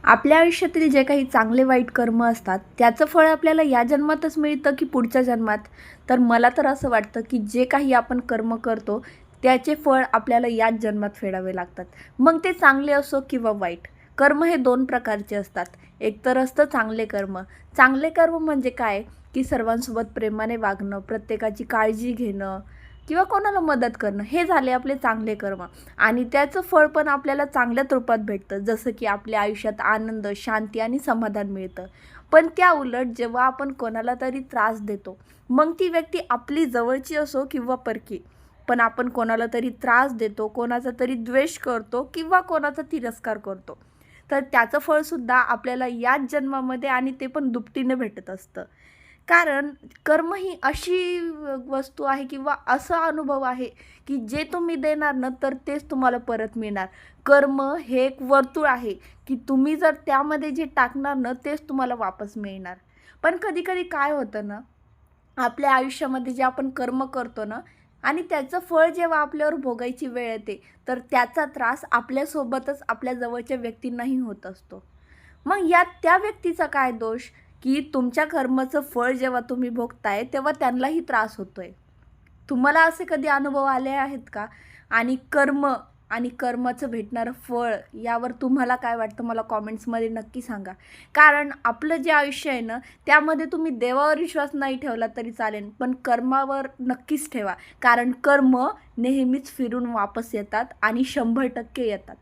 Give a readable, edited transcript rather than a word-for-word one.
आपल्या आयुष्यातील जे काही चांगले वाईट कर्म असतात त्याचं फळ आपल्याला या जन्मातच मिळतं की पुढच्या जन्मात. तर मला तर असं वाटतं की जे काही आपण कर्म करतो त्याचे फळ आपल्याला याच जन्मात फेडावे लागतात. मग ते चांगले असो किंवा वाईट. कर्म हे दोन प्रकारचे असतात. एक तर असतं चांगले कर्म. चांगले कर्म म्हणजे काय, की सर्वांसोबत प्रेमाने वागणं, प्रत्येकाची काळजी घेणं किंवा कोणाला मदत करणं, हे झाले आपले चांगले कर्म. आणि त्याचं फळ पण आपल्याला चांगल्याच रूपात भेटतं, जसं की आपल्या आयुष्यात आनंद, शांती आणि समाधान मिळतं. पण त्या उलट जेव्हा आपण कोणाला तरी त्रास देतो, मग ती व्यक्ती आपली जवळची असो किंवा परकी, पण आपण कोणाला तरी त्रास देतो, कोणाचा तरी द्वेष करतो किंवा कोणाचा तिरस्कार करतो, तर त्याचं फळसुद्धा आपल्याला याच जन्मामध्ये आणि ते पण दुपटीने भेटत असतं. कारण कर्म ही अशी वस्तू आहे किंवा असा अनुभव आहे की जे तुम्ही देणार ना तर तेच तुम्हाला परत मिळणार. कर्म हे एक वर्तुळ आहे की तुम्ही जर त्यामध्ये जे टाकणार ना तेच तुम्हाला वापस मिळणार. पण कधी कधी काय होतं ना, आपल्या आयुष्यामध्ये जे आपण कर्म करतो ना आणि त्याचं फळ जेव्हा आपल्यावर भोगायची वेळ येते, तर त्याचा त्रास आपल्यासोबतच आपल्या जवळच्या व्यक्तींनाही होत असतो. मग यात त्या व्यक्तीचा काय दोष, की तुमच्या कर्माचं फळ जेव्हा तुम्ही भोगताय तेव्हा त्यांनाही त्रास होतोय. तुम्हाला असे कधी अनुभव आले आहेत का? आणि कर्म आणि कर्माचं भेटणारं फळ यावर तुम्हाला काय वाटतं, मला कॉमेंट्समध्ये नक्की सांगा. कारण आपलं जे आयुष्य आहे ना, त्यामध्ये तुम्ही देवावर विश्वास नाही ठेवला तरी चालेल, पण कर्मावर नक्कीच ठेवा. कारण कर्म नेहमीच फिरून वापस येतात आणि 100% येतात.